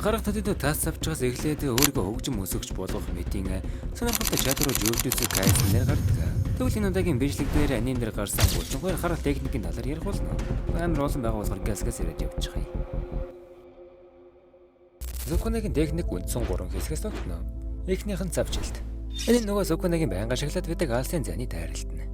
Анхаарах төдийдөө тас авчгаас эхлээд өөрийгөө хөгжим өсгөж болгох мэдийн сонирхолтой чадварыг зөвлөсөн кайснээр гардаг. Тэгвэл энэ удаагийн бичлэг дээр аним дээр гарсан гүйцэнгээр харах техникийн талаар ярих болно. Амар олон байгууллагаар гэлсгээс ирээд явчих юм. Зөвхөн техник үндсэн 3 хэсгээс тогтно. Эхнийх нь завжилт. Энэ нөгөө зөвхөн байнга ашиглаад байдаг алсын зайны тайралтна.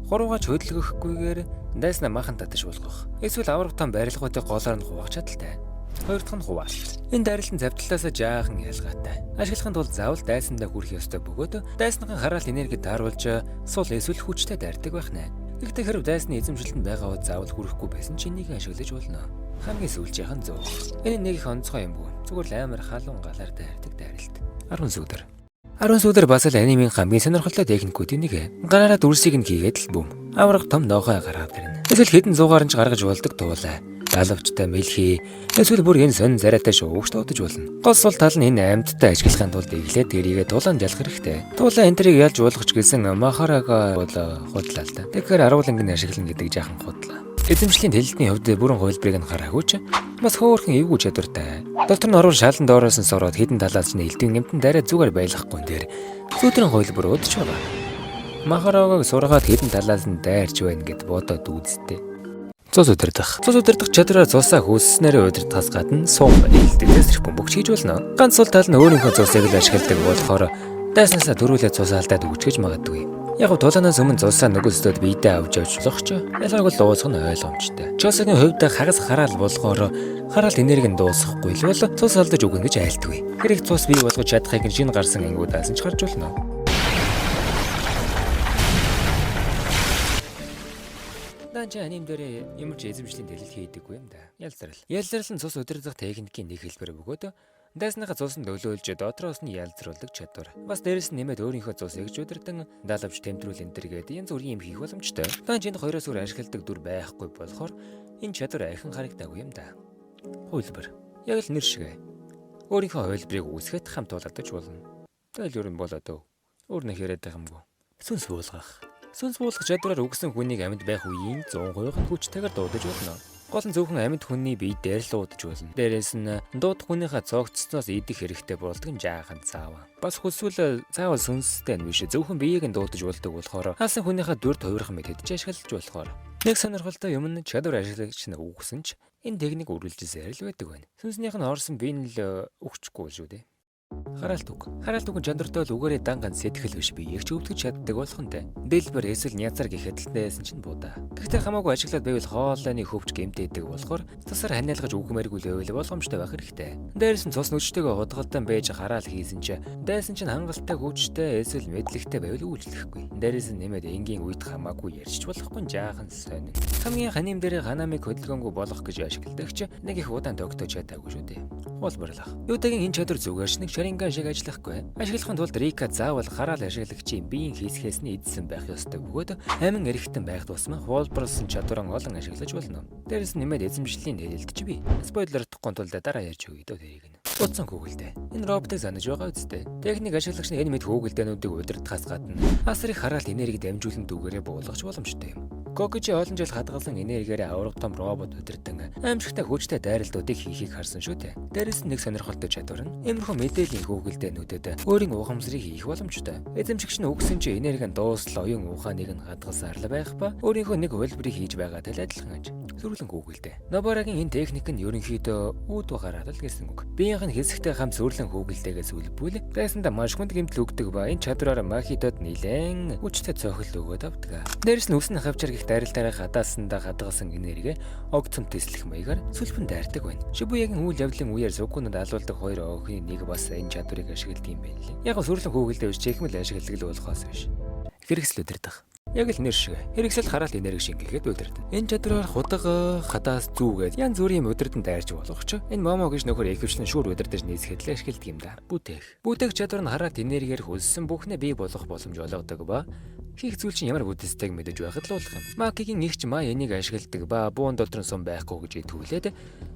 Хуруугаач хөдөлгөхгүйгээр дайснаа махан татаж болгох. Эсвэл авраг том барилгуудыг голоор нь хуваах чадaltaй. Хоёр дахь нь хуваалт. Энэ дайралтын завдлаасаа жаахан ялгаатай. Ашиглахын тулд заавал дайсандаа хүрэх ёстой бөгөөд дайсныхан хараал энерги тааруулж сул эсвэл хүчтэй дайрдаг байх нэ. Гэхдээ хэрв дайсны эзэмшилтэнд байгаа бол заавал хүрэхгүй байсан ч энийг ашиглаж болно. Хамгийн сүүлчийнх нь 100. Энэ нэг их онцгой юм бүү. Зүгээр л амар халуун галаар дайрдаг дайралт. 10 сүүдэр. 10 сүүдэр бас л анимын хамгийн сонирхолтой техникүүдийн нэг. Гараараа дүрсийг нь хийгээд л бүм. Авраг том ноохой гаргаад ирнэ. Эсвэл хэдэн зуугаар нь гаргаж болдог туулаа. Далавчтай мэлхий эсвэл бүр энэ сонин зарайтай шуугч дуудаж болно. Гол сул тал нь энэ амьтдаа ажиглахын тулд эглээд тэрийгэ тулаанд ялах хэрэгтэй. Туулаа энтрийг ялж болгоч гэсэн махарага бол худлаа л да. Тэгэхээр аруулангийн ашиглана гэдэг жаахан худлаа. Эзэмшлийн тэлэлтний хувьд бүрэн хувилбарыг нь хараагүй ч бас хөөрхөн эвгүй чадвартай. Дотор нь орвол шалан доороос нь сороод хідэн талаас нь элдвийн эмтэн дараа зүгээр байлгахгүй дээр зүйдрэн хувилбар удаж байгаа. Махарагааг сургаад хідэн талаас нь дайрч байна гэд бодоод үзтээ. Цус удирдах чадвараар цусаа хөөсснээр удирдахаас гадна сум элдвээс бөмбөгч хийж болно. Ганц сул тал нь өөрийнхөө цусыг л ашигладаг болохоор дайснасаа төрүүлээд цус алдаад үжгэж магадгүй. Яг нь тулаанаас өмнө цусаа нөгөөсдөд биедээ авч явж ч ялгааг л дуусах нь ойлгомжтой. Чосогийн хувьд хагас хараал болохоор хараал энерги нь дуусахгүй л бол цус алдаж өгнө гэж айлтгүй. Хэрэг цус бий болгож чадахыг нь шинэ гарсан ангиудаас нь ч харж болно. Данч аним дээр ямар ч эзэмшлийн дэлгэл хийдэггүй юм да. Ялзрал нь цус удирдах техникийн нэг хэлбэр бөгөөд дайсныхаа цусанд өлөөлж дотроос нь ялзруулдаг чадвар. Бас дээрэс нь нэмээд өөрийнхөө цусыг ч удирдан даалгавч тэмдрүүл энтергээд янз бүрийн юм хийх боломжтой. Данч энэ хоёроос өөр ашигладаг дүр байхгүй болохоор энэ чадвар ахин харагдаагүй юм да. Хувилбар. Яг л нэр шиг. Өөрийнхөө хувилбарыг үүсгэхэд хамт тулгадаж болно. Тэгэл ер нь болоод өөр нэг яриад байгаа юмгүй. Сүнс буулгах. Сүнс буулгах чадвараар үгсэн хүнийг амьд байх үеийн 100% хүчтэйгээр дуудаж болно. Гол нь зөвхөн амьд хүний бие дээр л дуудаж болно. Дээрээс нь дуудах хүнийхээ цогцсноос идэх хэрэгтэй болдог нь жаахан цааваа. Бас хүсвэл заавал сүнстэй нь биш зөвхөн биеийг нь дуудаж болдог болохоор хаасан хүнийхээ дүрд хувирхан мэд хэдэж ашиглаж болохоор. Нэг сонирхолтой юм нь чадвар ашиглагч нь үгсэн ч энэ техник үргэлжилсээр л байдаг байна. Сүнснийх нь орсон бие нь л өгчихгүй шүү дээ. Хараалт үг нь чандартай л үгээрээ данган сэтгэл биш биеийг ч өвдгөж чаддаг болохонтэй. Дэлбэр эсвэл няцар гэхэд л дайсан чинь будаа. Гэхдээ хамаагүй ажиглаад байвал хоолойны хөвч гэмтээдэг болохоор тусаар ханиалгаж үгмээргүй л байвал боломжтой байх хэрэгтэй. Дээрээс нь цус нүчтэйгээ худгалдан байж хараал хийсэн чинь дайсан чинь хангалттай хүчтэй эсвэл мэдлэгтэй байвал үйлчлэхгүй. Дээрээс нь нэмээд энгийн үед хамаагүй ярьж болохгүй жаахан сонин. Хамгийн ханим дээр ханамыг хөдөлгөөнгүй болох гэж ашигладаг ч нэг их удаан тогтоож чадаагүй шүү дээ. Хуулбарлах. Юудагийн энэ чадвар зүгээрч нэг шаринган шиг ажиллахгүй. Ашиглахын тулд Рика заавал хараал ашиглагчийн биеийн хэсгээс нь эдсэн байх ёстой бөгөөд амин эргэтэн байх тусмаа хуулбарлсан чадвараа олон ашиглаж болно. Дээрээс нь нэмээд эзэмшлийн хэлэлт ч бий. Спойлердохгүй тулд дараа ярьж өгье дөө тэрийг нь. Утсан хөөгөлтэй. Энэ роботыг санаж байгаа үстэй. Техник ашиглагч нь энэ мэд хөөгөлдөөнүүдийг удирдахаас гадна асар их хараалт энерги дамжуулан дүүгээрээ буулгах боломжтой юм. Гогжи олон жил хадгалсан энергиээр авраг том робот удирдан аимшигтай хүчтэй дайралтуудыг хийхийг харсан шүү дээ. Дээрээс нь нэг сонирхолтой чадвар нь иймэрхүү мэдээллийн хөөгөлдөөнүүдэд өөрийн ухамсарыг хийх боломжтой. Эзэмшигч нь өгсөн чи энерги нь дуусла оюун ухааныг нь хадгалсаар л байх ба өөрийнхөө нэг хувилбарыг хийж байгаатай л адилхан аж. Сүрлэн хөөгөлдөө. Нобарагийн энэ техник нь ерөнхийдөө үүд багаараа л гэсэн үг. Биеийнх нь хэсэгтэй хам сүрлэн хөөгөлдөөгээ сүлбүүл дайсандаа маш хүнд гэмтэл өгдөг ба энэ чадвараар махидод нилээн хүчтэй цохил өгöd авдаг. Дээрээс нь үсний хавчар дайралтаараа хадаасандаа хадгалсан энерги огцом тэслэх маягаар сүлбэн дайрдаг байна. Шибуягийн үйл явдлын үеэр сукунад алуулдаг хоёр охины нэг бас энэ чадварыг ашигладаг юм байна лээ. Яг сүрлэн хөөгөлдөө биш чигмэл ашигладаг л болохоос биш. Хэрэгсэл удирдах. Яг л нэр шиг. Хэрэгсэл хараалт энерги шингээгээд удирдана. Энэ чадвараар худаг хадаас зүүгээд янз бүрийн удирдан дайрч болох ч энэ момо гэж нөхөр эвхвчлэн шүүр удирдаж нийсгэхэд л ашигладаг юм да. Бүтээх чадвар нь хараалт энергиээр хөлсөн бүхнээ бий болох боломж олгодог ба хийх зүйл чинь ямар бүтэцтэйг мэдэж байхад л болох юм. Макигийн ихч маа энийг ашигладаг ба буун дотор нь сум байхгүй гэж итгүүлээд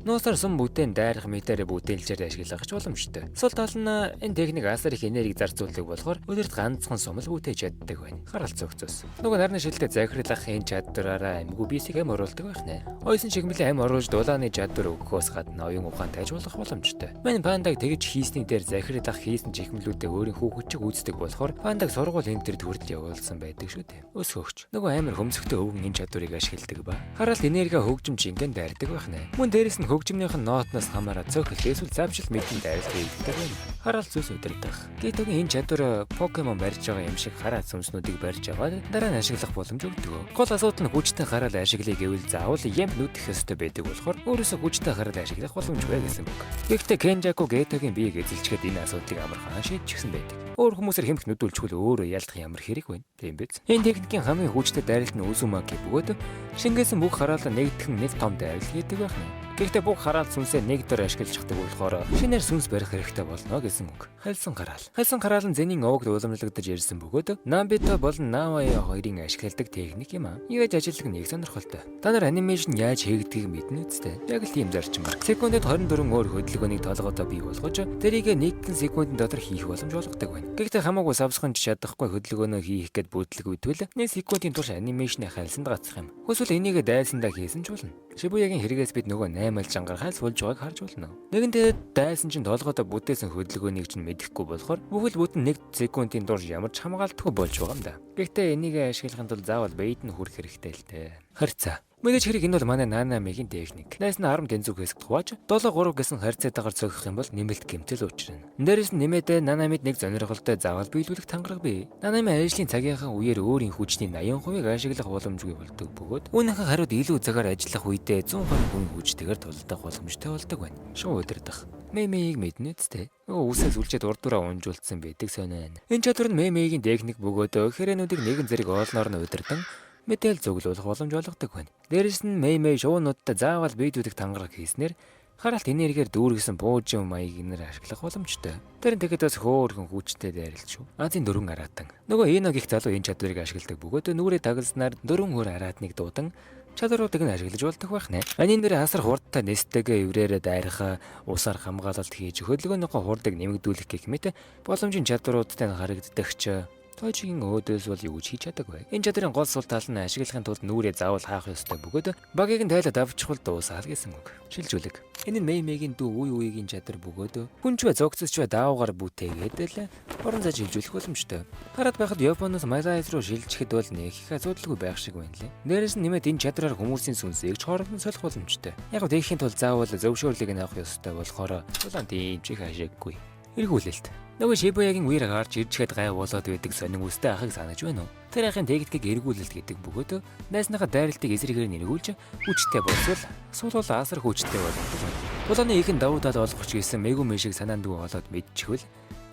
нуусаар сум бүтээн дайрах метрээр бүтээлчээр ашиглах ч боломжтой. Сул тал нь энэ техник асар их энерги зарцуулдаг болохоор өдөрт ганцхан сум л бүтээж чаддаг байна. Хараалт цогцос. Нөгөө нарны шилдэг захирлах энэ чадвараараа амьгүй бисийг ам оруулдаг байх нэ. Ойсон шигмэлээ ам оруулж дулааны чадвар өгөхөөс гадна оюун ухаан тайжруулах боломжтой. Мань пандаг тэгж хийсний дээр захирлах хийсэн чихмэлүүдээ өөрийн хүүхэд чиг үздэг болохоор пандаг сургууль энтерд хүртэл явуулсан байдаг шүү дээ. Өсгөгч. Нөгөө амар хөмсгтэй өвгөн энэ чадварыг ашигладаг ба. Харалт энерги хөгжим жингэн дайрдаг байх нэ. Мөн дээрэс нь хөгжмийнх нь ноотноос хамаараа цөөхөл эсвэл завшил мэдэн дайралт хийдэг байна. Харалт зүс удирдах. Гитогийн энэ чадвар Покемон барьж байгаа юм шиг хараа сүмснүүдийг барьж аваад дараа нь ашиглах боломж өгдөг. Гол асуудал нь хүчтэй хараал ашиглая гэвэл заавал ям нүдэх ёстой байдаг болохоор өөрөөсөө хүчтэй хараал ашиглах боломжгүй гэсэн үг. Гэхдээ Kenjaku Getoгийн биеийг эзэлчихэд энэ асуудлыг амархан шийдчихсэн байдаг. Өөр хүмүүсээр хэмх нүдүүлчихвэл өөрөө ялдах ямар хэрэг вэ? Тийм биз? Энэ техникийн хамгийн хүчтэй дайралт нь Uzumaki бөгөөд шингээсэн бүх хараалаа нэгтгэн нэг том дайралт хийдэг байх нь. Гэхдээ бүх хараал сүнсээ нэг дор ашиглаж чаддаг болохоор шинээр сүнс барих хэрэгтэй болно гэсэн үг. Хальсан хараал. Хальсан хараал нь зэний овогд уламжлагдаж ирсэн бөгөөд Nambito болон Navai хоёрын ашигладаг техник юм аа. Яаж ажиллах нэг сонирхолтой. Та нар анимашн яаж хийгдгийг мэднэ үстэй. Яг л тийм зарчмаар. Секундэд 24 өөр хөдөлгөөнийг толгойдоо бий болгож тэрийг 1 секундын дотор хийх боломж олгодог байна. Гэхдээ хамаагүй савсганч чадахгүй хөдөлгөөнөө хийх гээд бүүдлэг үйдвэл 1 секундын турш анимашны хальсанд гацах юм. Эсвэл энийг дайсандаа хийсэн ч болно. Shibuya-гийн хэрэгээс бид нөгөө 8 жангаар хальс болж байгааг харж болно. Нэгэндээ дайсан чинь толгойдоо бүтээсэн хөдөлгөөнийг чинь мэдэхгүй болохоор бүхэл бүтэн 1 секундын турш ямар ч хамгаалтгүй болж байгаа юм да. Гэхдээ энийг ашиглахын тулд заавал бэйд нь хүрэх хэрэгтэй л дээ. Харьцаа. Мэдээж хэрэг энэ бол манай Нанамигийн техник. Найс нь 10 тэнцүү хэсэгт хувааж 7-3 гэсэн харьцаатаагаар цогцох юм бол нэмэлт гэмтэл учрна. Дээрээс нь нэмээд Нанамид нэг сонирхолтой заавал биелүүлэх тангараг бий. Нанами ажлын цагийнхаа үеэр өөрийн хүчний 80% ашиглах боломжгүй болдог бөгөөд үүнийхээ хариуд илүү цагаар ажиллах үедээ 100% хүн хүчтэйгээр тулдах боломжтой болдог байна. Шууд удирдах. Мемийг мэднэ үстэй. Үсээс үлчээд урдураа унжуулсан байдаг сонио. Энэ чадвар нь Мемигийн техник бөгөөд хэрэнүүдийг нэгэн зэрэг оолноор нь удирдан мэдээл зөвлөх боломж олгодог байна. Дээрэс нь Мэй шуунуудтай заавал биедүүдийг тангараг хийснээр харалт энергиэр дүүргэсэн буужим маягийг нэр ашиглах боломжтой. Тэр нь тэгэхэд бас хөөрхөн хүчтэй дайралт шүү. Азийн 4 араатан. Нөгөө Эно гих залуу энэ чадварыг ашигладаг бөгөөд нүрээ тагалснаар 4 хөр араатныг дуудан чадваруудыг нь ашиглаж болдог байх нэ. Анийн дээр асар хурдтай нэстэйгээ эврээрээ дайрах, усаар хамгаалалт хийж хөдөлгөөнийхөө хурдыг нэмэгдүүлэх гэх мэт боломжийн чадваруудтай харагддагч Тойчгийн өөдөөс бол юу ч хийж чадаагүй. Энэ чадрын гол сул тал нь ашиглахын тулд нүрээ заавал хаах ёстой бөгөөд багийг нь тайлаад авчихвал дуусаал гэсэн үг. Шилжүүлэг. Энэ нь Мейгийн дүү үе үеийн чадвар бөгөөд хүнч бай зогцсоч бай даавгаар бүтээгээд л орон зай шилжүүлэх боломжтой. Хараад байхад Японоос Малайз руу шилжихэд бол нэг их асуудалгүй байх шиг байна лээ. Дээрээс нь нэмээд энэ чадраар хүмүүсийн сүнсийг ч хоорондон солих боломжтой. Яг нь тэгэхийн тулд заавал зөвшөөрлийг нь авах ёстой болохоор улаан тийм ч их ашиггүй. Эргүүлэлт. Нөгөө Shibuya-гийн үеэр гарч ирчгээд гай болоод байдаг сонин үстэй ахыг санаж байна уу? Тэр ахын техникийг эргүүлэлт гэдэг бөгөөд найсныхаа дайралтыг эсрэгээр нь эргүүлж хүчтэй болвол суулгал асар хүчтэй болгодог байна. Улааны ихэн давуу тал олгох ч гэсэн Megumi шиг санаандгүй болоод мэдчихвэл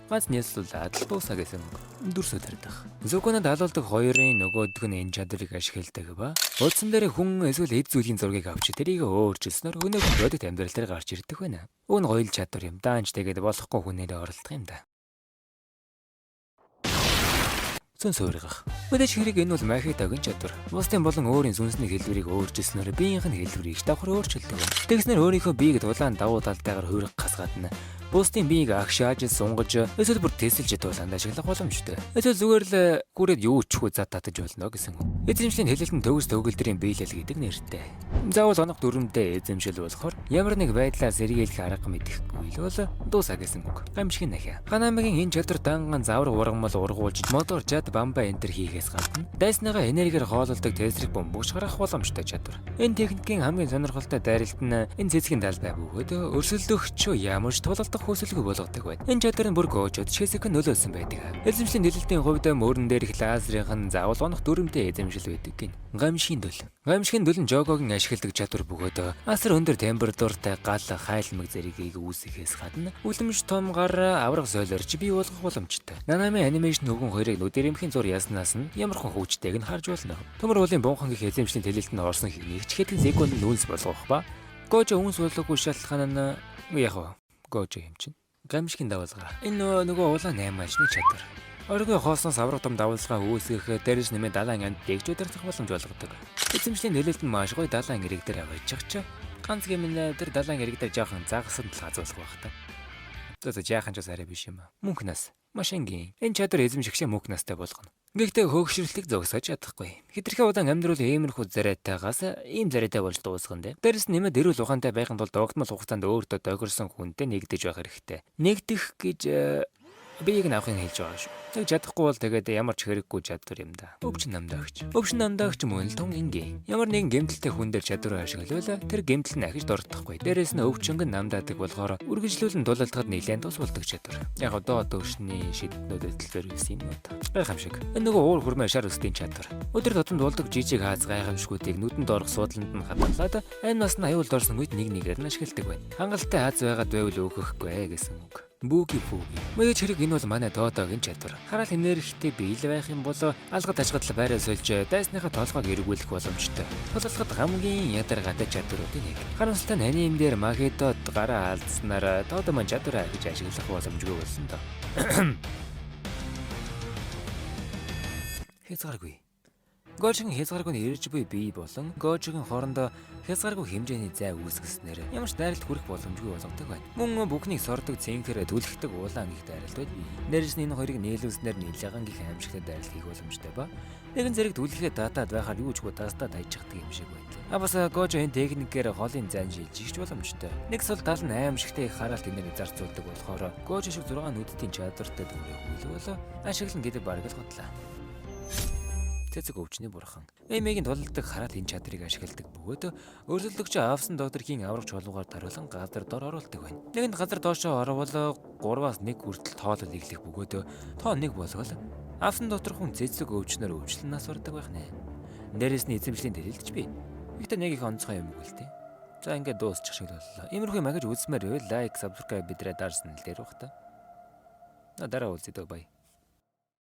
ганц нийслүүлээд дуусаа гэсэн дүрс удирдах. Зуконод алуулдаг хоёрын нөгөөдг нь энэ чадрыг ашигладаг ба удсан дээр хүн эсвэл эд зүйлийн зургийг авч тэрийг өөрчилснөөр өнөөдөр бодит амьдрал дээр гарч ирдэг байна. Үүн гоёл чадвар юм. Даанч тэгээд болохгүй хүнээр оролдох юм да. Сүнс өөргөх. Мэдээж хэрэг энэ бол Махитагийн чадвар. Бусдын болон өөрийн сүнсний хэлбэрийг өөрчилснөөр биеийнх нь хэлбэрийг давхар өөрчилдөг. Тэгснээр өөрийнхөө биеийг дулаан давуу талтайгаар хуурах гасгаад бусдын биеийг агшааж сунгаж эсвэл бүр тесэлж тулаанд ашиглах боломжтой. Эсвэл зүгээр л гүрээд юу ч хүү зат татаж болно гэсэн үг. Эзэмшлийн хэлэлтэн төгс төгөлдрийн биелэл гэдэг нэртэй. Заавал онох дүрмтэй эзэмшил болохоор ямар нэг байдлаар сэргийлэх арга мэдэхгүй л бол дуусаа гэсэн үг. Гамшигын нахиа. Ханамигийн энэ чадвар данган завар ургамал ургуулж мотор жад бамба энтер хийхээс гадна дайсныгаа энергиэр хоололдог тесрэг бомбогч гаргах боломжтой чадвар. Энэ техникийн хамгийн сонирхолтой дайралт нь энэ цэцгийн талбай бөгөөд өрсөлдөгч ямар ч тулалдах хүсэлгүй болгодог байна. Энэ чадвар нь бүр гоожод шэсэг нөлөөсөн байдаг. Эзэмшлийн дэлэлтийн хувьд мөрөн дээрх лазерын заавал онох дүрмтэй эзэмшил байдаг гин. Гамшигын дөл. Гамшигын дөл нь Жогогийн ашигладаг чадвар бөгөөд асар өндөр температуртай гал хайлмаг зэргийг үүсгэхээс гадна үлэмж том гар аврах сойлорч бий болгох боломжтой. Нанами анимашн хөгөн хоёрыг нүдэрэмхийн зур яснаас нь ямар хон хүчтэйг нь харж болно. Төмөр уулын бунхан гих эзэмшлийн дэлэлтэнд орсон хэвнийг ч хэдэн секунд нүнс болгох ба гожо үнс болгохгүй шалтгаан нь яг гожо юм чинь. Гамшигын давалгаа. Энэ нөгөө улаан 8 ажны чадвар. Оргио хоосноос аврах том давалгаа үүсгэх дээрс нэмээ далайн анд дэгж удирдах боломж олгодог. Эзэмшлийн нөлөөлт нь маш гоё далайн ирэг дээр аваачих ч ганц гэмнэ тэр далайн ирэг дээр жоохон загсан тал хазуулах байх та. За жаахан ч арай биш юм аа. Мөнхнас машингийн энэ чадвар эзэмшигчээ мөнхнастай болгоно. Гэхдээ хөөгшрөлтийг зогсоож чадахгүй. Хэтэрхий удаан амьдрал иймэрхүү зарайтаагаас ийм зарайтай болж дуусган дээ. Дээрс нь нэмээд эрүүл ухаантай байхын тулд огтмол хугацаанд өөртөө догорсон хүнтэй нэгдэж байх хэрэгтэй. Нэгдэх гэж биеийг нь авахын хэлж байгаа шүү. Тэг чадахгүй бол тэгээд ямар ч хэрэггүй чадвар юм да. Өвчин намдаагч. Өвчин намдаагч мөн л тун ингийн. Ямар нэгэн гэмтэлтэй хүн дээр чадвараа ашиглавал тэр гэмтэл нь ахиж дордохгүй. Дээрээс нь өвчнг нь намдаадаг болохоор үргэлжлүүлэн дулаалдахад нэлээд тус болдог чадвар. Яг одоо өвчний шийдтнүүдэд төлөвлөр гэсэн юм уу та. Гайхамшиг. Энэ нөгөө уур хүрмээ шар өсдийн чадвар. Өдөр тутамд болдог жижиг хааз гайхамшгуудыг нүдэнд орох суудланд нь хадгалаад аюул насны аюулд орсон үед нэг нэгээр нь ашигладаг байна. Хангалттай хааз байгаад байвал өөхөхгүй гэсэн үг. Бүги. Мэж хэрэг энэ бол манай доодогийн чадвар. Хараал энергитэй биел байх юм бол алгад ажгадал байраа сольж дайсныхаа толгойг эргүүлэх боломжтой. Тулалцахад хамгийн ядаргатай чадваруудын нэг. Харамсалтай нь аним дээр магнитод гараа алдснараа доодо маань чадвараа гэж ашиглах боломжгүй болсон доо. Хязгааргүй. Гожгийн хязгааргүй ирж буй бие болон гожгийн хоорондоо хязгааргүй хэмжээний зай үүсгэснээр ямар ч дайралт хүрэх боломжгүй болгодог байна. Мөн бүхнийг сордог цэнхэр түлхдэг улаан их дайралт бай. Дээрээс нь энэ хоёрыг нийлүүлснээр нийлжагаан гих аимшигтай дайралт хийх боломжтой ба. Нэгэн зэрэг түлхэхэд датаад байхаар юу ч гоо тастаад ажигддаг юм шиг байна. Бас гожгийн техникээр холын зан шилжиж боломжтой. Нэг сул тал нь аимшигтай их хараалт энерги зарцуулдаг болохоор гож шиг 6 нүдтийн чадвартай дүрээ хөлөө ашиглан гэдэг бараг л готлаа. Цэцэг өвчний бурхан. Эмэгийн тулалддаг хараал энэ чадрыг ашигладаг бөгөөд өрсөлдөгч авсан докторхийн аврагч чуулгаар даруулан газар дор оруулдаг байна. Нэгэнд газар доошоо орвол 3-аас 1 хүртэл тоолол иглэх бөгөөд тоо 1 болгол авсан доктор хүн цэцэг өвчнөр өвчлөн нас бардаг байх нэ. Дээрээс нь эзэмшлийн дэлэлдэж би. Ихтэй нэг их онцгой юм үгүй л дээ. За ингээд дуусчих шиг боллоо. Иймэрхүү магаж үзмээр байвал лайк, subscribe бидрээ дарсан л дээр бах та. Дараа уулзъя бай.